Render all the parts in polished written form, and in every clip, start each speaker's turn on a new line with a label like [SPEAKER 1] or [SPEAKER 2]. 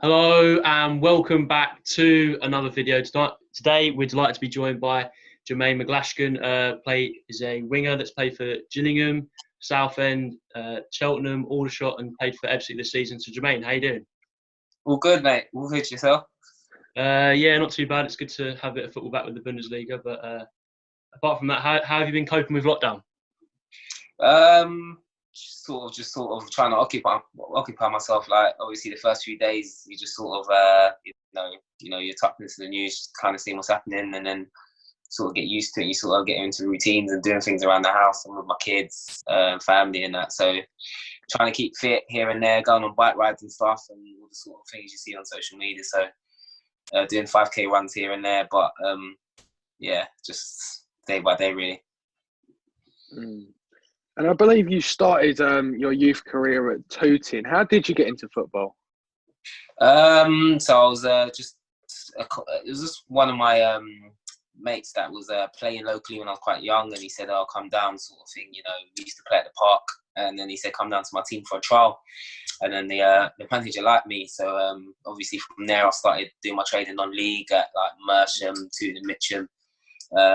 [SPEAKER 1] Hello and welcome back to another video. Today we're delighted to be joined by Jermaine McGlashan. Is a winger that's played for Gillingham, Southend, Cheltenham, Aldershot, and played for Ebbsfleet this season. So Jermaine, how you doing?
[SPEAKER 2] All good, mate. All good yourself?
[SPEAKER 1] Yeah, not too bad. It's good to have a bit of football back with the Bundesliga. But apart from that, how have you been coping with lockdown?
[SPEAKER 2] Just sort of trying to occupy myself. Like obviously the first few days, you just sort of you're tucked into the news, just kind of seeing what's happening, and then sort of get used to it. You sort of get into routines and doing things around the house and with my kids, family, and that. So trying to keep fit here and there, going on bike rides and stuff, and all the sort of things you see on social media. So doing 5K runs here and there, but just day by day, really.
[SPEAKER 3] And I believe you started your youth career at Tooting. How did you get into football?
[SPEAKER 2] So I was it was just one of my mates that was playing locally when I was quite young, and he said, "Oh, come down," sort of thing. You know, we used to play at the park, and then he said, "Come down to my team for a trial." And then the manager liked me, so obviously from there I started doing my training on league at like Mersham, Tooting, Mitcham,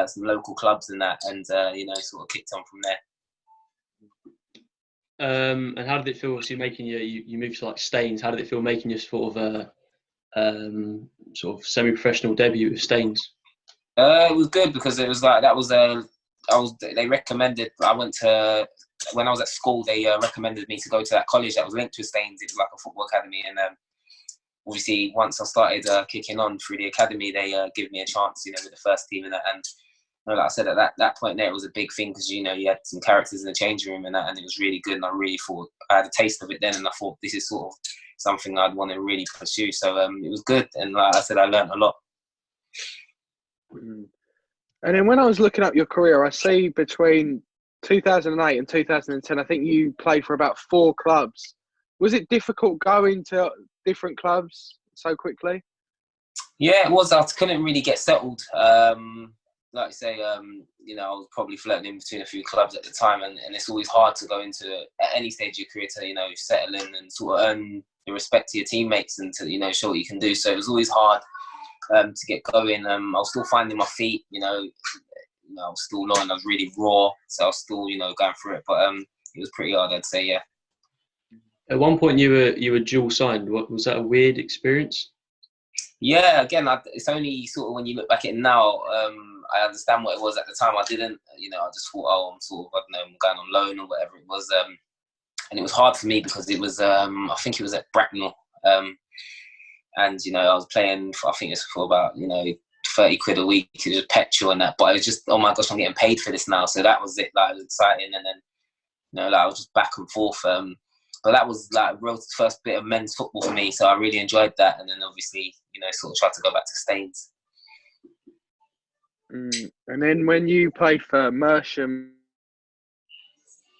[SPEAKER 2] some local clubs and that, and sort of kicked on from there.
[SPEAKER 1] And how did it feel? Obviously, making you moved to like Staines. How did it feel making your sort of semi-professional debut with Staines?
[SPEAKER 2] It was good because it was like they recommended. When I was at school, they recommended me to go to that college that was linked to Staines. It was like a football academy, and obviously once I started kicking on through the academy, they gave me a chance, with the first team and that. And like I said, at that point there, it was a big thing because you had some characters in the changing room and that, and it was really good. And I really thought I had a taste of it then, and I thought this is sort of something I'd want to really pursue. So it was good, and like I said, I learned a lot.
[SPEAKER 3] And then when I was looking up your career, I see between 2008 and 2010, I think you played for about 4 clubs. Was it difficult going to different clubs so quickly?
[SPEAKER 2] Yeah, it was. I couldn't really get settled. Like I say, I was probably flirting in between a few clubs at the time, and it's always hard to go into at any stage of your career to settle in and sort of earn the respect to your teammates and to show what you can do. So it was always hard to get going. I was still finding my feet. I was still low and I was really raw, so I was still going through it. But it was pretty hard, I'd say. Yeah.
[SPEAKER 1] At one point, you were dual signed. What was that? A weird experience?
[SPEAKER 2] Yeah, again, it's only sort of when you look back at it now, I understand what it was. At the time, I didn't. I just thought, oh, I'm sort of, I don't know, I'm going on loan or whatever it was. And it was hard for me because it was, I think it was at Bracknell. And, I was playing, I think it's for about, 30 quid a week. It was petrol and that. But it was just, oh my gosh, I'm getting paid for this now. So that was it. Like, it was exciting. And then, I was just back and forth. But that was like real first bit of men's football for me, so I really enjoyed that. And then obviously, sort of tried to go back to Staines.
[SPEAKER 3] And then when you played for Mersham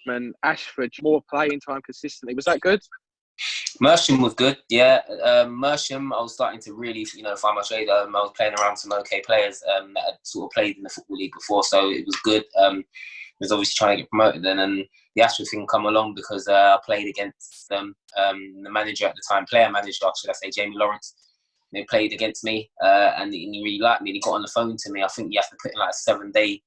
[SPEAKER 3] and Ashford, more playing time consistently. Was that good?
[SPEAKER 2] Mersham was good, yeah. Mersham, I was starting to really, find my trade. I was playing around some okay players that had sort of played in the Football League before, so it was good. I was obviously trying to get promoted then, and the Ashford thing come along because I played against them. The manager at the time, player manager, should I say, Jamie Lawrence. They played against me, and he really liked me. And he got on the phone to me. I think you have to put in like a 7-day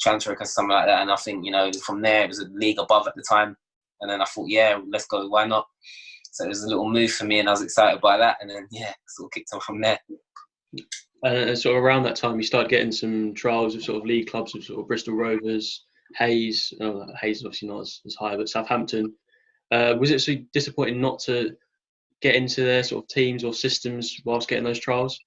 [SPEAKER 2] transfer or something like that. And I think from there it was a league above at the time. And then I thought, yeah, let's go. Why not? So it was a little move for me, and I was excited by that. And then sort of kicked on from there.
[SPEAKER 1] And sort of around that time, you started getting some trials of sort of league clubs of sort of Bristol Rovers, Hayes. Hayes is obviously not as high, but Southampton. Was it so disappointing not to get into their sort of teams or systems whilst getting those trials?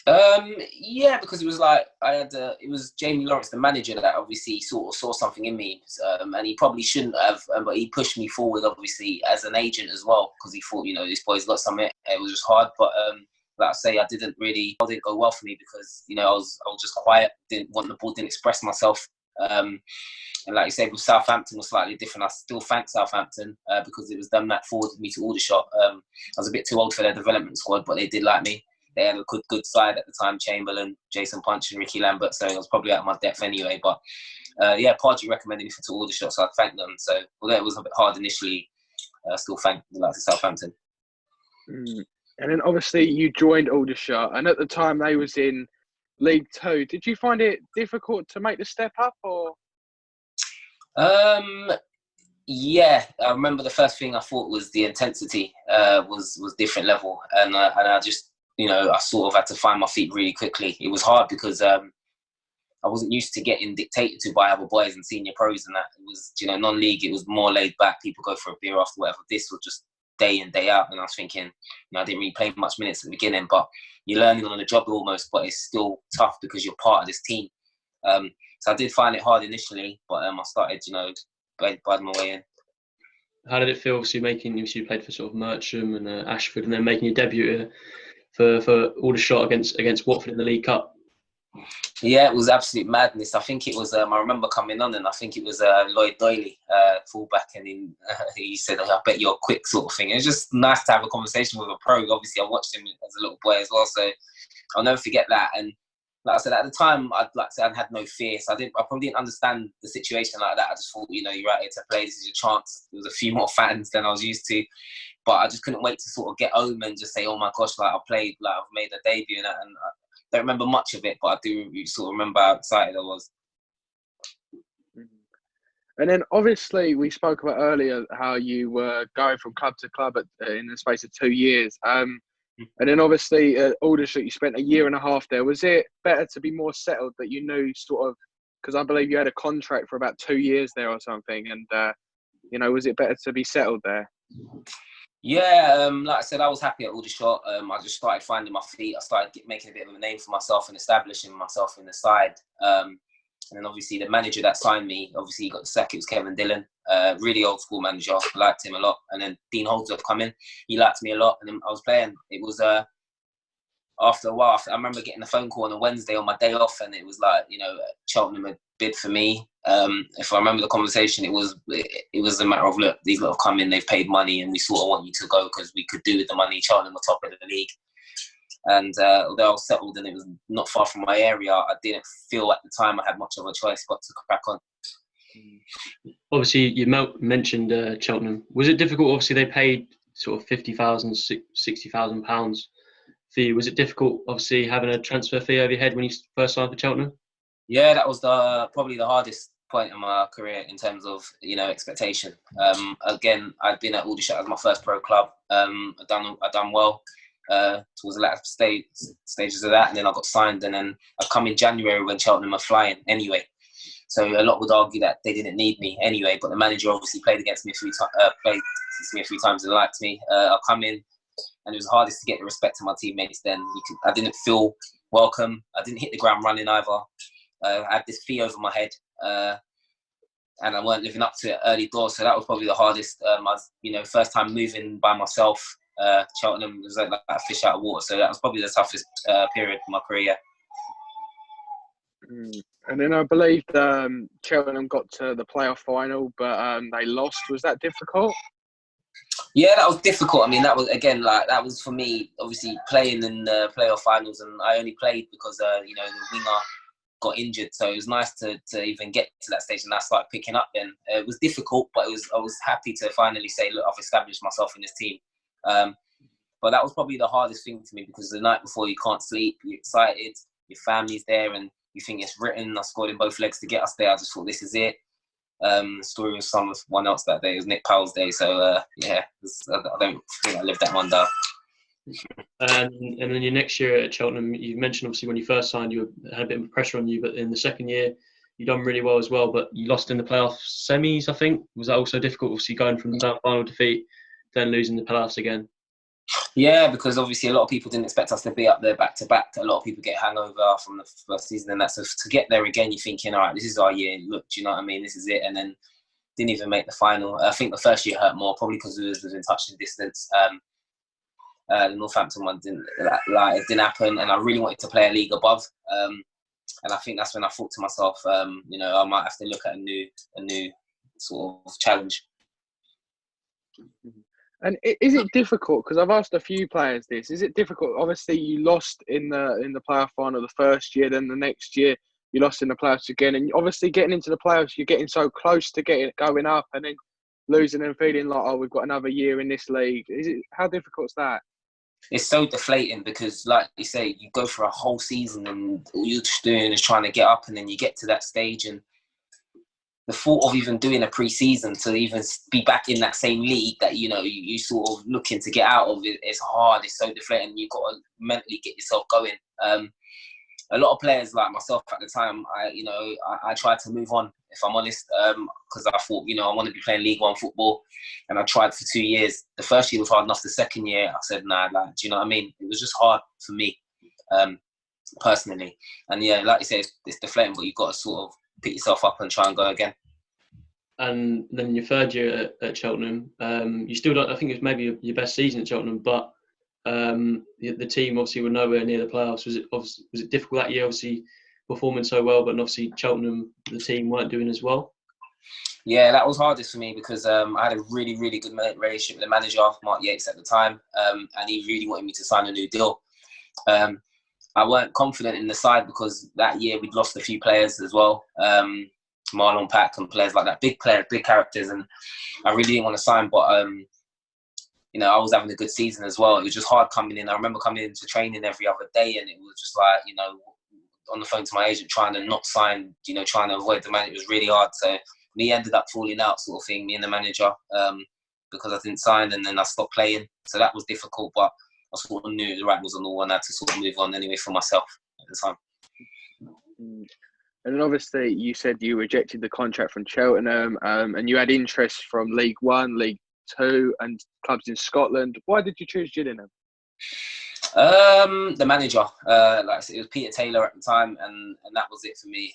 [SPEAKER 2] Yeah, because it was like it was Jamie Lawrence, the manager, that obviously sort of saw something in me, and he probably shouldn't have, but he pushed me forward, obviously, as an agent as well, because he thought, this boy's got something. It was just hard, but like I say, it didn't go well for me because I was just quiet, didn't want the ball, didn't express myself. And like you said, with Southampton was slightly different. I still thank Southampton because it was them that forwarded me to Aldershot. I was a bit too old for their development squad, but they did like me. They had a good side at the time: Chamberlain, Jason Punch, and Ricky Lambert. So I was probably out of my depth anyway. But Pardew recommended me to Aldershot, so I thanked them. So although it was a bit hard initially, I still thank the likes of Southampton.
[SPEAKER 3] And then obviously you joined Aldershot, and at the time they was in League Two. Did you find it difficult to make the step up, or?
[SPEAKER 2] Yeah, I remember the first thing I thought was the intensity was different level, and I just, I sort of had to find my feet really quickly. It was hard because I wasn't used to getting dictated to by other boys and senior pros, and that it was, non-league. It was more laid back. People go for a beer after whatever. This was just day in, day out, and I was thinking, I didn't really play much minutes at the beginning, but you're learning on the job almost. But it's still tough because you're part of this team. So I did find it hard initially, but I started, biding my way in.
[SPEAKER 1] How did it feel? Obviously, you played for sort of Mercham and Ashford, and then making your debut for Aldershot against Watford in the League Cup.
[SPEAKER 2] Yeah, it was absolute madness. I think it was. I remember coming on, and I think it was Lloyd Doyley, fullback, and he said, "I bet you're quick," sort of thing. It was just nice to have a conversation with a pro. Obviously, I watched him as a little boy as well, so I'll never forget that. And like I said, at the time, I had no fear, so I probably didn't understand the situation like that. I just thought, you're out here to play. This is your chance. There was a few more fans than I was used to, but I just couldn't wait to sort of get home and just say, "Oh my gosh, I played, I've made a debut," and I don't remember much of it, but I do sort of remember how excited I was.
[SPEAKER 3] And then obviously we spoke about earlier how you were going from club to club in the space of 2 years. And then obviously at Aldershot, you spent a year and a half there. Was it better to be more settled that you knew sort of, because I believe you had a contract for about 2 years there or something, and, was it better to be settled there?
[SPEAKER 2] Yeah, like I said, I was happy at Aldershot. I just started finding my feet. I started making a bit of a name for myself and establishing myself in the side. And then obviously the manager that signed me, obviously he got the sack. It was Kevin Dillon, really old school manager. I liked him a lot. And then Dean Holt have come in. He liked me a lot, and then I was playing. It was after a while. I remember getting a phone call on a Wednesday on my day off, and it was like, Cheltenham had bid for me. If I remember the conversation, it was a matter of, look, these lot have come in, they've paid money, and we sort of want you to go because we could do with the money. Cheltenham were top of the league. And although I was settled and it was not far from my area, I didn't feel at the time I had much of a choice but to crack on.
[SPEAKER 1] Obviously, you mentioned Cheltenham. Was it difficult? Obviously, they paid sort of £50,000, £60,000 for you. Was it difficult, obviously, having a transfer fee over your head when you first signed for Cheltenham?
[SPEAKER 2] Yeah, that was probably the hardest point in my career in terms of, expectation. Again, I'd been at Aldershot as my first pro club. I'd done well towards the latter stages of that, and then I got signed, and then I come in January when Cheltenham are flying anyway. So a lot would argue that they didn't need me anyway, but the manager obviously played me a few times and liked me. I come in, and it was hardest to get the respect of my teammates then. I didn't feel welcome. I didn't hit the ground running either. I had this fee over my head, and I weren't living up to it early doors. So that was probably the hardest. First time moving by myself. Cheltenham was like a fish out of water. So that was probably the toughest period of my career.
[SPEAKER 3] And then I believe Cheltenham got to the playoff final, but they lost. Was that difficult?
[SPEAKER 2] Yeah, that was difficult. I mean, that was for me, obviously playing in the playoff finals, and I only played because the winger got injured. So it was nice to even get to that stage, and I started picking up then. It was difficult, but I was happy to finally say, look, I've established myself in this team. But that was probably the hardest thing for me, because the night before you can't sleep, you're excited, your family's there, and you think it's written. I scored in both legs to get us there. I just thought, this is it. The story was someone else that day. It was Nick Powell's day. So I don't think I lived that one down.
[SPEAKER 1] And then your next year at Cheltenham, you mentioned obviously when you first signed, you had a bit of pressure on you, but in the second year, you done really well as well. But you lost in the playoff semis, I think. Was that also difficult? Obviously going from the final defeat, then losing the playoffs again.
[SPEAKER 2] Yeah, because obviously a lot of people didn't expect us to be up there back to back. A lot of people get hangover from the first season, and that. So to get there again, you're thinking, all right, this is our year. Look, do you know what I mean? This is it. And then didn't even make the final. I think the first year hurt more, probably because we was within touching distance. The Northampton one it didn't happen, and I really wanted to play a league above. And I think that's when I thought to myself, I might have to look at a new sort of challenge.
[SPEAKER 3] And is it difficult? Because I've asked a few players this. Is it difficult? Obviously, you lost in the playoff final the first year. Then the next year, you lost in the playoffs again. And obviously, getting into the playoffs, you're getting so close to going up, and then losing and feeling like, oh, we've got another year in this league. How difficult is that?
[SPEAKER 2] it's so deflating because, like you say, you go for a whole season and all you're just doing is trying to get up, and then you get to that stage, and the thought of even doing a pre-season to even be back in that same league that you sort of looking to get out of it's hard. It's so deflating. You've got to mentally get yourself going. A lot of players like myself at the time, I tried to move on, if I'm honest, because I thought, I want to be playing League One football, and I tried for 2 years. The first year was hard enough. The second year, I said, nah, do you know what I mean? It was just hard for me, personally. And yeah, like you say, it's deflating, but you've got to sort of pick yourself up and try and go again.
[SPEAKER 1] And then your third year at Cheltenham, you still don't. I think it was maybe your best season at Cheltenham, but the team obviously were nowhere near the playoffs. Was it difficult that year? Obviously performing so well, but obviously Cheltenham, the team weren't doing as well.
[SPEAKER 2] Yeah, that was hardest for me because I had a really, really good relationship with the manager, Mark Yates, at the time, and he really wanted me to sign a new deal. I weren't confident in the side because that year we'd lost a few players as well. Marlon Pack and players like that, big players, big characters, and I really didn't want to sign, but I was having a good season as well. It was just hard coming in. I remember coming into training every other day, and it was just like, on the phone to my agent trying to not sign, trying to avoid the man. It was really hard. So we ended up falling out, sort of thing, me and the manager, because I didn't sign, and then I stopped playing. So that was difficult, but I sort of knew the writing was on the wall, and I had to sort of move on anyway for myself at the time.
[SPEAKER 3] And then obviously you said you rejected the contract from Cheltenham, and you had interest from League One, League Two, and clubs in Scotland. Why did you choose Gillingham?
[SPEAKER 2] The manager, like I said, it was Peter Taylor at the time, and that was it for me.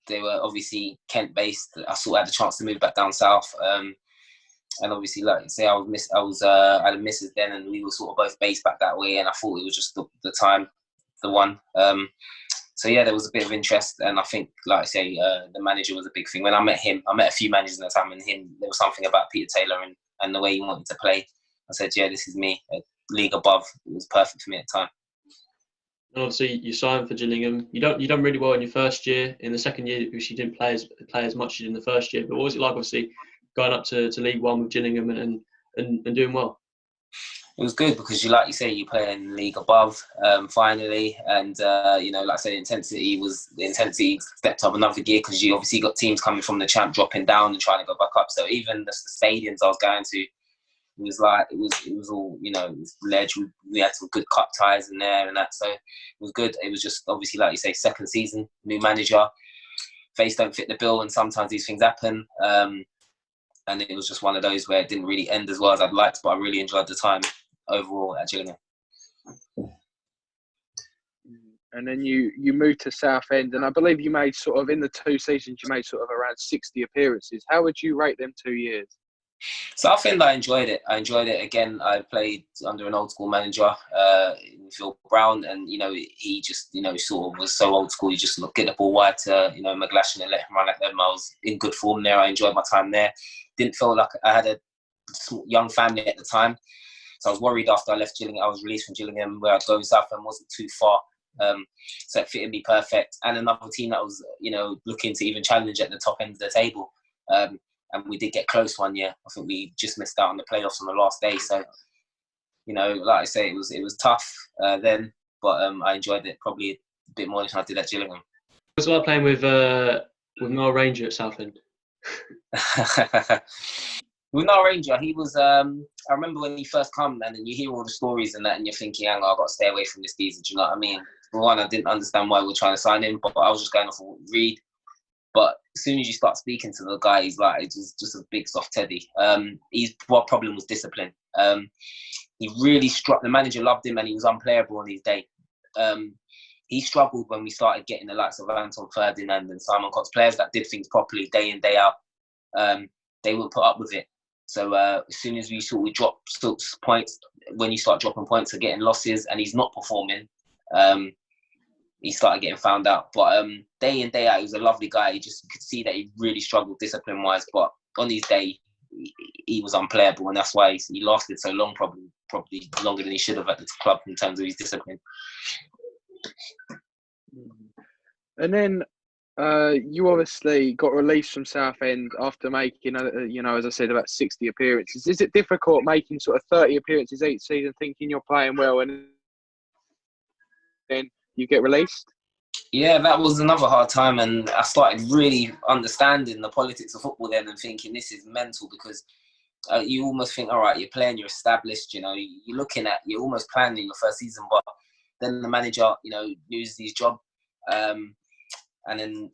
[SPEAKER 2] They were obviously Kent-based. I sort of had the chance to move back down south, and obviously, like you say, I had a missus then, and we were sort of both based back that way, and I thought it was just the time, the one. So yeah, there was a bit of interest, and I think, like I say, the manager was a big thing. When I met him, I met a few managers at the time, and there was something about Peter Taylor and the way he wanted to play. I said, yeah, this is me. A league above, it was perfect for me at the time.
[SPEAKER 1] And obviously, you signed for Gillingham. You done really well in your first year. In the second year, which you didn't play as much as you did in the first year. But what was it like, obviously, going up to League One with Gillingham and doing well?
[SPEAKER 2] It was good because, like you say, you play in league above finally, and like I said, the intensity stepped up another gear because you obviously got teams coming from the champ dropping down and trying to go back up. So even the stadiums I was going to, it was all it was ledge. We had some good cup ties in there and that, so it was good. It was just obviously, like you say, second season, new manager, face don't fit the bill, and sometimes these things happen. And it was just one of those where it didn't really end as well as I'd liked, but I really enjoyed the time overall at Gillingham.
[SPEAKER 3] And then you moved to Southend, and I believe you made sort of, in the 2 seasons, you made sort of around 60 appearances. How would you rate them 2 years?
[SPEAKER 2] Southend, I enjoyed it. Again, I played under an old school manager, Phil Brown, and he just sort of was so old school. You just get the ball wide to McGlashan and let him run at them. I was in good form there. I enjoyed my time there. Didn't feel like I had a young family at the time, so I was worried after I left Gillingham. I was released from Gillingham, where I'd go. Southend wasn't too far, so it fitted me perfect. And another team that was looking to even challenge at the top end of the table. And we did get close one year. I think we just missed out on the playoffs on the last day. So, like I say, it was tough then, but I enjoyed it probably a bit more than I did at Gillingham.
[SPEAKER 1] It was like playing with Noel Ranger at Southend.
[SPEAKER 2] With Noel Ranger, he was. I remember when he first come, and then you hear all the stories and that, and you're thinking, "Hang on, I've got to stay away from this geezer." Do you know what I mean? For one, I didn't understand why we were trying to sign him, but I was just going off what we read. But as soon as you start speaking to the guy, he's like, it's just a big soft teddy. His problem was discipline. He really struck. The manager loved him, and he was unplayable on his day. He struggled when we started getting the likes of Anton Ferdinand and Simon Cox, players that did things properly day in, day out. They wouldn't put up with it. So as soon as we drop points, when you start dropping points or getting losses, and he's not performing, he started getting found out. But day in, day out, he was a lovely guy. You could see that he really struggled discipline-wise. But on his day, he was unplayable, and that's why he lasted so long, probably longer than he should have at the club in terms of his discipline.
[SPEAKER 3] And then You obviously got released from Southend after making, as I said, about 60 appearances. Is it difficult making sort of 30 appearances each season, thinking you're playing well, and then you get released?
[SPEAKER 2] Yeah, that was another hard time, and I started really understanding the politics of football then, and thinking this is mental, because you almost think, all right, you're playing, you're established, you're almost planning your first season, but then the manager, loses his job, and then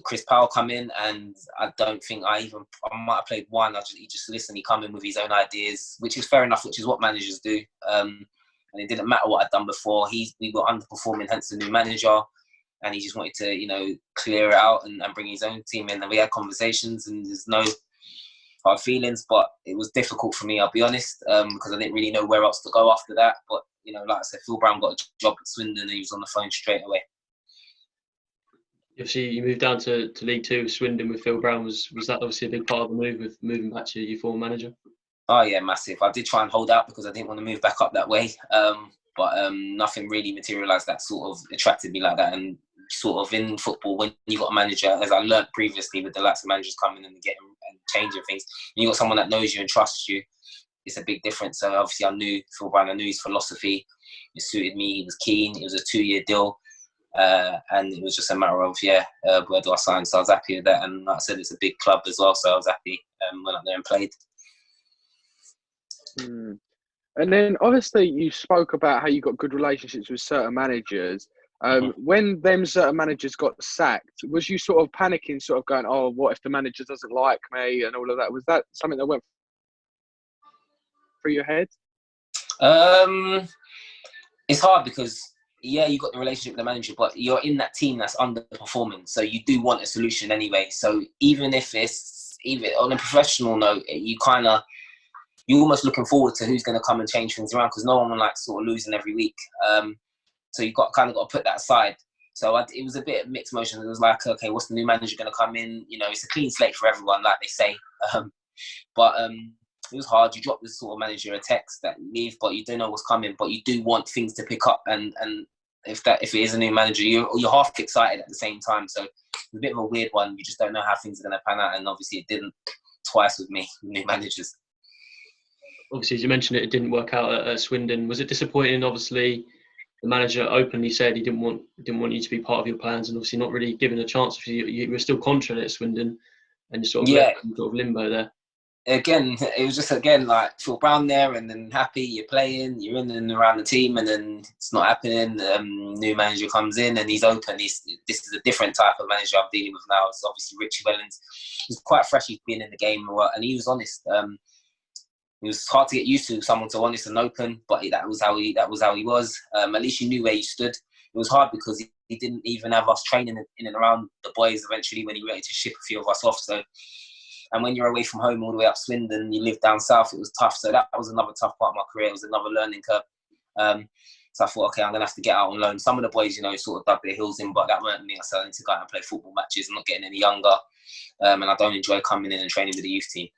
[SPEAKER 2] Chris Powell come in, and I don't think I might have played one. He just listened, he come in with his own ideas, which is fair enough, which is what managers do, and it didn't matter what I'd done before. We were underperforming, hence the new manager. And he just wanted to, clear it out and bring his own team in. And we had conversations, and there's no hard feelings. But it was difficult for me, I'll be honest, because I didn't really know where else to go after that. But, like I said, Phil Brown got a job at Swindon, and he was on the phone straight away.
[SPEAKER 1] Obviously, you moved down to League Two with Swindon with Phil Brown. Was that obviously a big part of the move with moving back to your former manager?
[SPEAKER 2] Oh, yeah, massive. I did try and hold out because I didn't want to move back up that way. But nothing really materialised that sort of attracted me like that. And sort of in football, when you got a manager, as I learnt previously with the likes of managers coming in and getting and changing things, and you got someone that knows you and trusts you, it's a big difference. So obviously I knew Phil Brown, I knew his philosophy, it suited me, he was keen, it was a 2-year deal, and it was just a matter of where do I sign? So I was happy with that, and like I said, it's a big club as well, so I was happy went up there and played.
[SPEAKER 3] And then obviously you spoke about how you got good relationships with certain managers. When them certain managers got sacked, was you sort of panicking, sort of going, oh, what if the manager doesn't like me and all of that? Was that something that went through your head?
[SPEAKER 2] It's hard because, you got the relationship with the manager, but you're in that team that's underperforming. So you do want a solution anyway. So even on a professional note, you're almost looking forward to who's going to come and change things around, because no one likes sort of losing every week. So you've got to put that aside. So it was a bit of mixed emotions. It was like, okay, what's the new manager going to come in? It's a clean slate for everyone, like they say. But it was hard. You drop this sort of manager a text that you leave, but you don't know what's coming. But you do want things to pick up. And if it is a new manager, you're half excited at the same time. So it's a bit of a weird one. You just don't know how things are going to pan out. And obviously it didn't twice with me, new managers.
[SPEAKER 1] Obviously, as you mentioned, it didn't work out at Swindon. Was it disappointing? Obviously, the manager openly said he didn't want you to be part of your plans, and obviously not really given a chance. You were still confident at Swindon, and you sort of limbo there.
[SPEAKER 2] Again, it was just like Phil Brown there, and then happy you're playing, you're in and around the team, and then it's not happening. New manager comes in and he's open. This is a different type of manager I'm dealing with now. It's obviously Richie Wellens. He's quite fresh. He's been in the game, and he was honest. It was hard to get used to someone so honest and open, but that was how he was. At least you knew where you stood. It was hard because he didn't even have us training in and around the boys eventually when he ready to ship a few of us off. So, and when you're away from home all the way up Swindon, you live down south, it was tough. So that was another tough part of my career. It was another learning curve. So I thought, okay, I'm going to have to get out on loan. Some of the boys, sort of dug their heels in, but that weren't me. So I need to go out and play football matches. I'm not getting any younger. And I don't enjoy coming in and training with the youth team.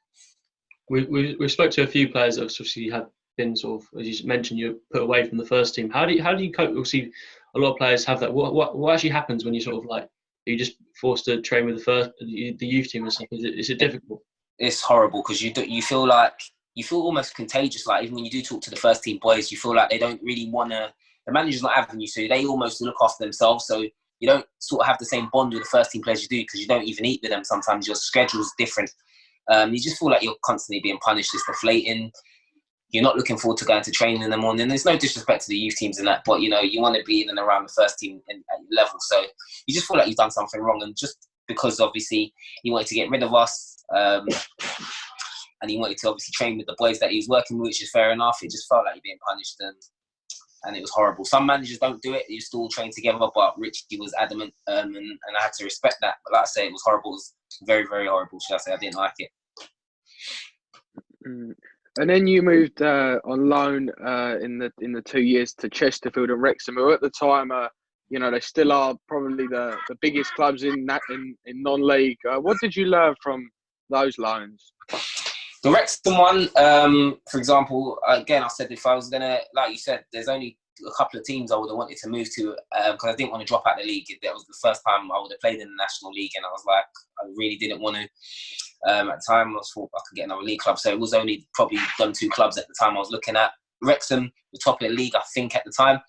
[SPEAKER 1] We spoke to a few players that obviously had been sort of, as you mentioned, you're put away from the first team. How do you cope? Obviously, a lot of players have that. What actually happens when you sort of are you just forced to train with the youth team and stuff? Is it difficult? It's
[SPEAKER 2] horrible because you feel almost contagious. Like even when you do talk to the first team boys, you feel like they don't really want to. The manager's not having you, so they almost look after themselves. So you don't sort of have the same bond with the first team players you do because you don't even eat with them. Sometimes your schedule's different. You just feel like you're constantly being punished. It's deflating. You're not looking forward to going to training in the morning. There's no disrespect to the youth teams and that, but you want to be in and around the first team at your level. So you just feel like you've done something wrong. And just because obviously he wanted to get rid of us, and he wanted to obviously train with the boys that he was working with, which is fair enough. It just felt like you're being punished, and it was horrible. Some managers don't do it. You still train together, but Richie was adamant, and I had to respect that. But like I say, it was horrible. It was very, very horrible, should I say. I didn't like it.
[SPEAKER 3] And then you moved on loan in the 2 years to Chesterfield and Wrexham, who at the time, they still are probably the biggest clubs in non-league. What did you learn from those loans?
[SPEAKER 2] The Wrexham one, for example, again, I said if I was going to, like you said, there's only a couple of teams I would have wanted to move to because I didn't want to drop out the league. That was the first time I would have played in the National League, and I was like, I really didn't want to. At the time, I thought I could get another league club, so it was only probably done 2 clubs at the time I was looking at. Wrexham, the top of the league, I think, at the time.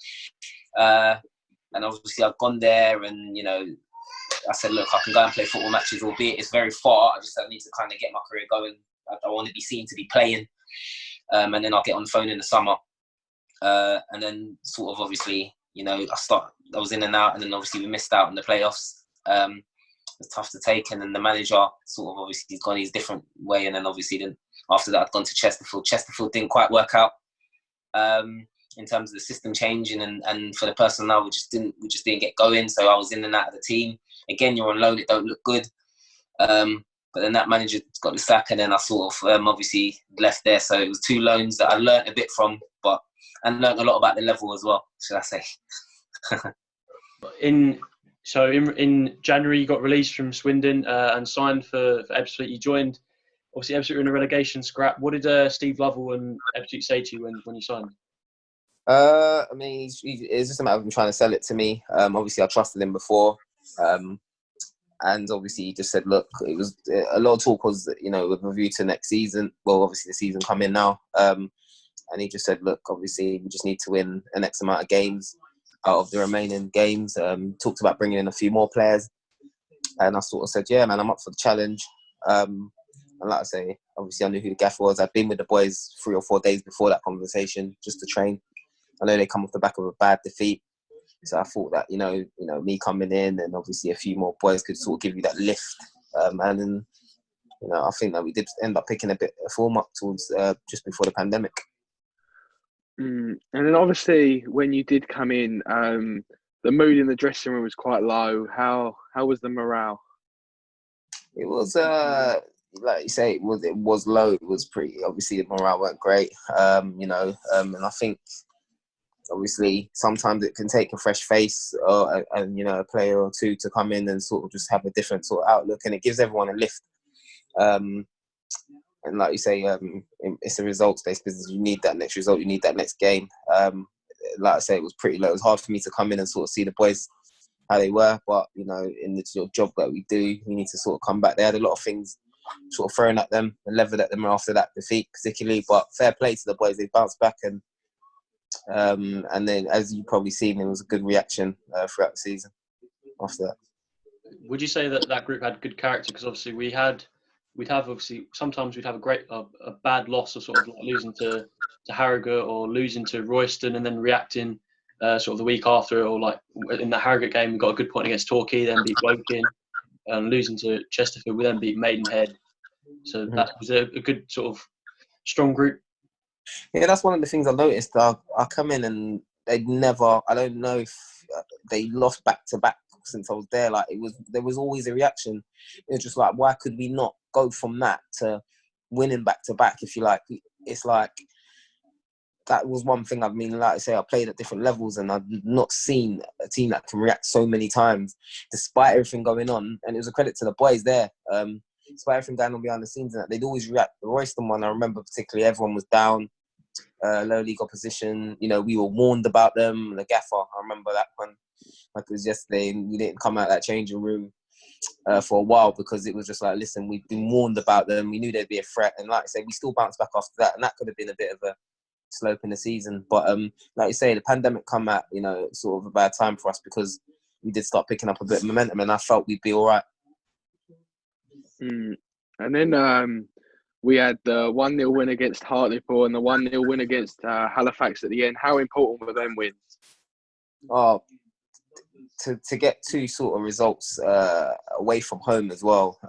[SPEAKER 2] And obviously I've gone there, and I said, look, I can go and play football matches, albeit it's very far. I need to kind of get my career going. I want to be seen to be playing, and then I'll get on the phone in the summer. And then sort of obviously, I was in and out, and then obviously we missed out in the playoffs. It was tough to take, and then the manager sort of obviously he's gone his different way, and then obviously after that I'd gone to Chesterfield. Chesterfield didn't quite work out in terms of the system changing, and for the personnel we just didn't get going. So I was in and out of the team. Again, you're on loan, it don't look good. But then that manager got the sack, and then I sort of obviously left there. So it was 2 loans that I learnt a bit from, and learnt a lot about the level as well, should I say.
[SPEAKER 1] In January, you got released from Swindon and signed for Ebbsfleet. You joined, obviously, Ebbsfleet were in a relegation scrap. What did Steve Lovell and Ebbsfleet say to you when you signed?
[SPEAKER 4] I mean, it's just a matter of him trying to sell it to me. Obviously, I trusted him before. And obviously, he just said, look, it was a lot of talk was, with a view to next season. Well, obviously, the season coming now. And he just said, look, obviously, we just need to win an X amount of games out of the remaining games. Talked about bringing in a few more players. And I sort of said, yeah, man, I'm up for the challenge. And like I say, obviously, I knew who the gaffer was. I'd been with the boys 3 or 4 days before that conversation just to train. I know they come off the back of a bad defeat. So I thought that, me coming in and obviously a few more boys could sort of give you that lift. And then, I think that we did end up picking a bit of form up towards just before the pandemic.
[SPEAKER 3] And then obviously when you did come in, the mood in the dressing room was quite low. How was the morale?
[SPEAKER 4] It was, like you say, it was low. It was pretty, obviously the morale weren't great, and I think, obviously, sometimes it can take a fresh face and a player or 2 to come in and sort of just have a different sort of outlook, and it gives everyone a lift. And like you say, it's a results-based business. You need that next result. You need that next game. Like I say, it was pretty low. It was hard for me to come in and sort of see the boys how they were, but in the job that we do, we need to sort of come back. They had a lot of things sort of thrown at them and leveled at them after that defeat, particularly. But fair play to the boys. They bounced back and then, as you probably seen, there was a good reaction throughout the season after that.
[SPEAKER 1] Would you say that group had good character? Because obviously sometimes we'd have a bad loss, or sort of like losing to Harrogate or losing to Royston, and then reacting sort of the week after, or like in the Harrogate game, we got a good point against Torquay, then beat Woking, and losing to Chesterfield, we then beat Maidenhead. So that was a good sort of strong group.
[SPEAKER 4] Yeah, that's one of the things I noticed. I come in and they never, I don't know if they lost back to back since I was there. Like there was always a reaction. It was just like, why could we not go from that to winning back to back, if you like? It's like, that was one thing. I mean, like I say, I played at different levels and I've not seen a team that can react so many times despite everything going on. And it was a credit to the boys there. Despite everything going on behind the scenes, and that they'd always react. The Royston one, I remember particularly, everyone was down. Low league opposition, we were warned about them. The gaffer, I remember that one like it was yesterday, and we didn't come out of that changing room for a while because it was just like, listen, we've been warned about them. We knew they'd be a threat, and like I say, we still bounced back after that, and that could have been a bit of a slope in the season. But like you say, the pandemic come at sort of a bad time for us because we did start picking up a bit of momentum, and I felt we'd be all right.
[SPEAKER 3] And then we had the 1-0 win against Hartlepool and the 1-0 win against Halifax at the end. How important were them wins?
[SPEAKER 4] Oh, to get 2 sort of results away from home as well,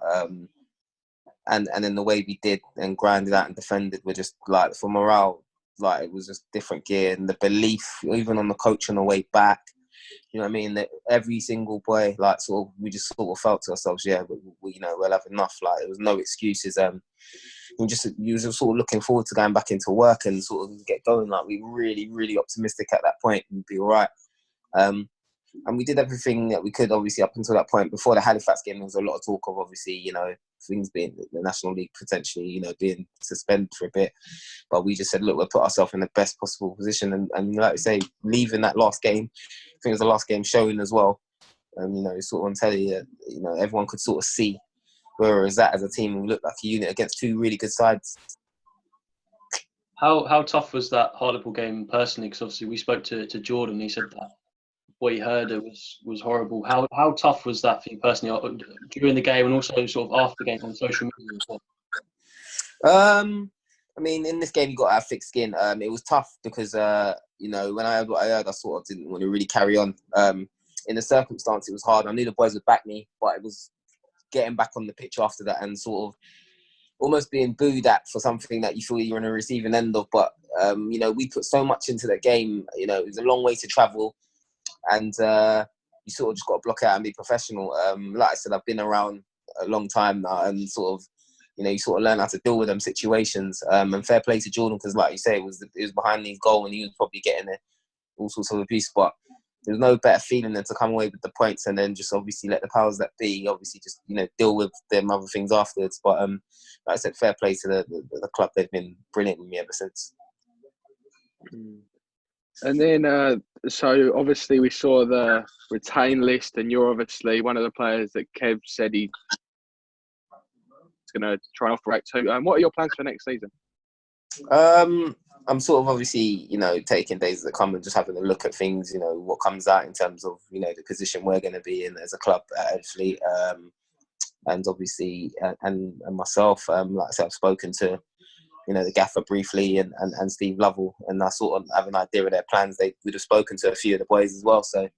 [SPEAKER 4] and then the way we did and grinded out and defended were just like, for morale, like it was just different gear, and the belief even on the coach on the way back. You know what I mean? That every single boy, like, sort of, we just sort of felt to ourselves, yeah, we'll have enough. Like, there was no excuses. You were just sort of looking forward to going back into work and sort of get going. Like, we were really, really optimistic at that point. We'd be all right. And we did everything that we could, obviously, up until that point. Before the Halifax game, there was a lot of talk of, obviously, things being the National League potentially, being suspended for a bit. But we just said, look, we'll put ourselves in the best possible position. And like I say, leaving that last game, I think it was the last game showing as well. Sort of on telly, everyone could sort of see where it was at as a team. We looked like a unit against two really good sides.
[SPEAKER 1] How tough was that Hartlepool game personally? Because obviously we spoke to Jordan. He said that what he heard was horrible. How tough was that for you personally during the game and also sort of after the game on social media as well?
[SPEAKER 4] In this game you got to have thick skin. It was tough because when I heard what I heard, I sort of didn't want to really carry on. In the circumstance, it was hard. I knew the boys would back me, but it was getting back on the pitch after that and sort of almost being booed at for something that you feel you're on the receiving end of. But, we put so much into that game. It was a long way to travel and you sort of just got to block it out and be professional. Like I said, I've been around a long time now and sort of, you sort of learn how to deal with them situations. And fair play to Jordan because, like you say, it was behind his goal and he was probably getting all sorts of abuse. But there's no better feeling than to come away with the points and then just obviously let the powers that be obviously just deal with them other things afterwards. But like I said, fair play to the club. They've been brilliant with me ever since.
[SPEAKER 3] And then so obviously we saw the retain list and you're obviously one of the players that Kev said he's going to try and operate to. What are your plans for next season?
[SPEAKER 4] I'm sort of obviously, taking days that come and just having a look at things, what comes out in terms of, the position we're going to be in as a club at Ebbsfleet. And obviously, and myself, like I said, I've spoken to, the gaffer briefly and Steve Lovell, and I sort of have an idea of their plans. They would have spoken to a few of the boys as well. So,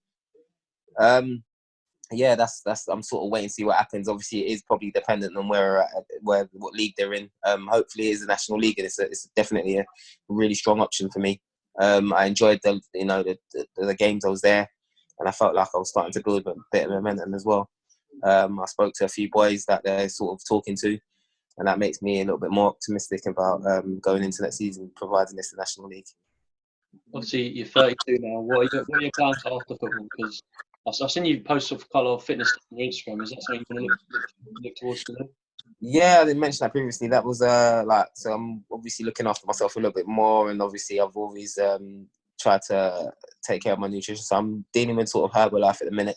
[SPEAKER 4] yeah, that's I'm sort of waiting to see what happens. Obviously, it is probably dependent on what league they're in. Hopefully, it is a National League, and it's definitely a really strong option for me. I enjoyed the games I was there, and I felt like I was starting to build a bit of momentum as well. I spoke to a few boys that they're sort of talking to, and that makes me a little bit more optimistic about going into next season, providing it's the National League.
[SPEAKER 1] Obviously, you're 32 now. What are your plans after football? Because I've seen you post a couple of fitness on your Instagram. Is that something you want to look towards today?
[SPEAKER 4] Yeah, I didn't mention that previously. That was so I'm obviously looking after myself a little bit more, and obviously I've always tried to take care of my nutrition. So I'm dealing with sort of Herbalife at the minute,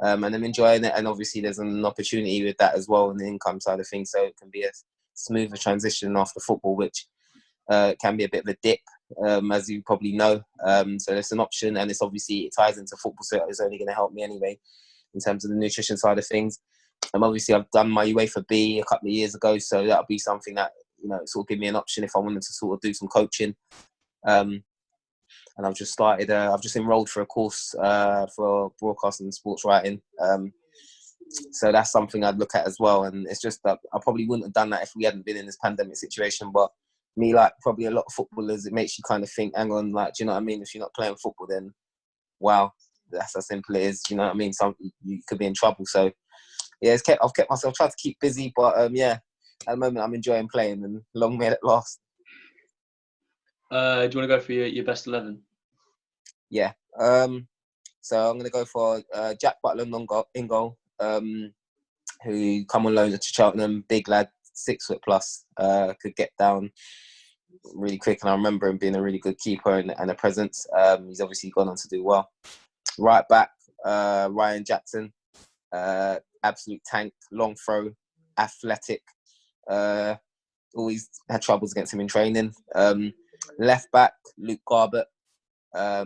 [SPEAKER 4] and I'm enjoying it. And obviously there's an opportunity with that as well on the income side of things, so it can be a smoother transition after football, which can be a bit of a dip, as you probably know. So it's an option, and it's obviously it ties into football, so it's only going to help me anyway in terms of the nutrition side of things. Obviously I've done my UEFA B a couple of years ago, so that'll be something that sort of give me an option if I wanted to sort of do some coaching. And I've just started. I've just enrolled for a course for broadcasting and sports writing. So that's something I'd look at as well. And it's just that I probably wouldn't have done that if we hadn't been in this pandemic situation. But me, like probably a lot of footballers, it makes you kind of think, hang on, like, do you know what I mean? If you're not playing football, then wow, that's how simple it is. Do you know what I mean? You could be in trouble. So yeah, I've kept myself trying to keep busy, but yeah, at the moment I'm enjoying playing, and long may it last.
[SPEAKER 1] Do you want to go for your best 11?
[SPEAKER 4] Yeah. So I'm going to go for Jack Butler in goal, who come on loan to Cheltenham, big lad, 6 foot plus, could get down really quick, and I remember him being a really good keeper and a presence. He's obviously gone on to do well. Right back, Ryan Jackson, absolute tank, long throw, athletic. Always had troubles against him in training. Left back, Luke Garbett. I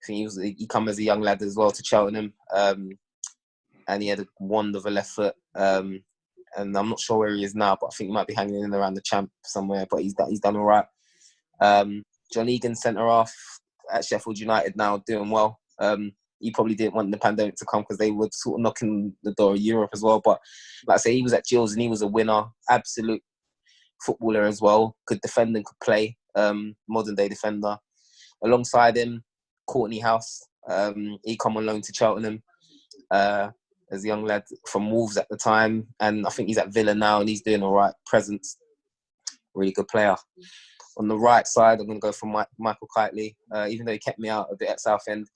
[SPEAKER 4] think he come as a young lad as well to Cheltenham, and he had a wand of a left foot. And I'm not sure where he is now, but I think he might be hanging in around the champ somewhere. But he's done all right. John Egan, centre half at Sheffield United now, doing well. He probably didn't want the pandemic to come because they were sort of knocking the door of Europe as well. But like I say, he was at Gills and he was a winner, absolute footballer as well. Could defend and could play. Modern day defender. Alongside him, Courtney House. He come on loan to Cheltenham as a young lad from Wolves at the time, and I think he's at Villa now, and he's doing all right. Presence, really good player. On the right side, I'm going to go for Michael Kitely. Even though he kept me out a bit at Southend,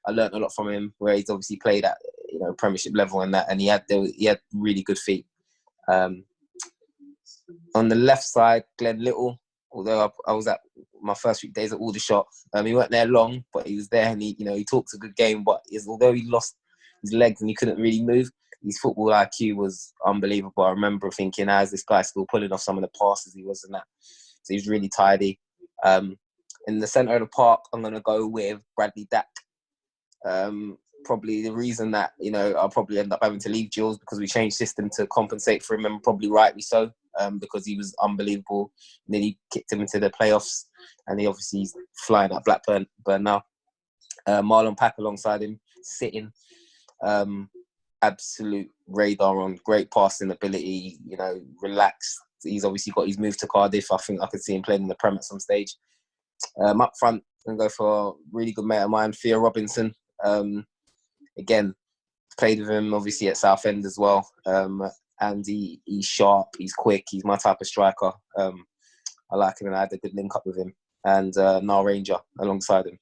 [SPEAKER 4] I learnt a lot from him. Where he's obviously played at Premiership level and that, and he had really good feet. On the left side, Glenn Little. Although I was at my first few days at Aldershot, he weren't there long, but he was there, and he talked a good game. But although he lost his legs and he couldn't really move, his football IQ was unbelievable. I remember thinking, "How's this guy still pulling off some of the passes he was in that?" So he was really tidy. In the centre of the park, I'm gonna go with Bradley Dack. Probably the reason that I'll probably end up having to leave Jules because we changed system to compensate for him, and probably rightly so. Because he was unbelievable. Nearly kicked him into the playoffs, and he obviously is flying at Blackburn now. Marlon Pack alongside him, sitting, absolute radar on, great passing ability. Relaxed. He's obviously got his move to Cardiff. I think I could see him playing in the Prem at some stage. Up front, I'm going to go for a really good mate of mine, Theo Robinson. Again, played with him obviously at Southend as well. And he's sharp, he's quick, he's my type of striker. I like him, and I had a good link up with him. And Nile Ranger alongside him.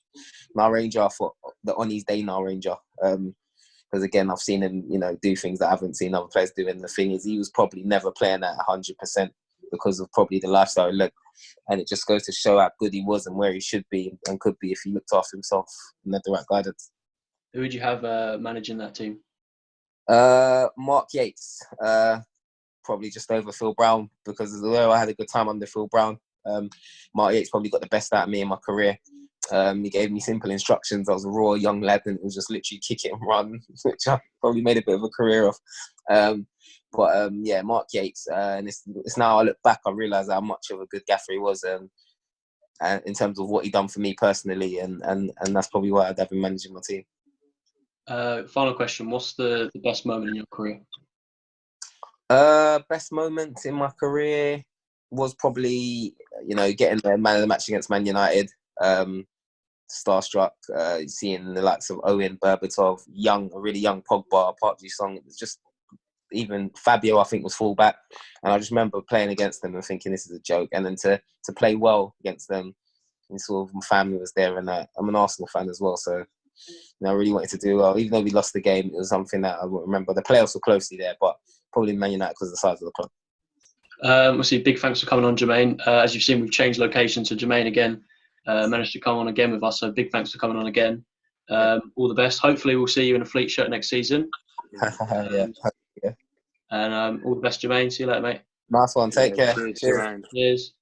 [SPEAKER 4] Nile Ranger, for the on his day Nile Ranger. Because again, I've seen him, do things that I haven't seen other players do. And the thing is, he was probably never playing at 100% because of probably the lifestyle he led. And it just goes to show how good he was and where he should be and could be if he looked after himself and had the right guidance.
[SPEAKER 1] Who would you have managing that team?
[SPEAKER 4] Mark Yates, probably just over Phil Brown, because although I had a good time under Phil Brown, Mark Yates probably got the best out of me in my career. He gave me simple instructions. I was a raw young lad, and it was just literally kick it and run, which I probably made a bit of a career of. Yeah, Mark Yates, and it's now I look back, I realise how much of a good gaffer he was, and in terms of what he done for me personally, and that's probably why I'd have him managing my team.
[SPEAKER 1] Final question: what's the best moment in your career?
[SPEAKER 4] Best moment in my career was probably getting the man of the match against Man United. Starstruck, seeing the likes of Owen, Berbatov, a really young Pogba, Pardew Song. It was just, even Fabio, I think, was fullback, and I just remember playing against them and thinking this is a joke. And then to play well against them, and sort of my family was there, and I'm an Arsenal fan as well, so. I really wanted to do well. Even though we lost the game, it was something that I won't remember. The playoffs were closely there, but probably Man United because of the size of the club.
[SPEAKER 1] Obviously, big thanks for coming on, Jermaine. As you've seen, we've changed location, so Jermaine again managed to come on again with us. So big thanks for coming on again. All the best. Hopefully, we'll see you in a Fleet shirt next season.
[SPEAKER 4] Yeah.
[SPEAKER 1] And all the best, Jermaine. See you later, mate.
[SPEAKER 4] Nice one. Take care.
[SPEAKER 3] Cheers.
[SPEAKER 1] Cheers.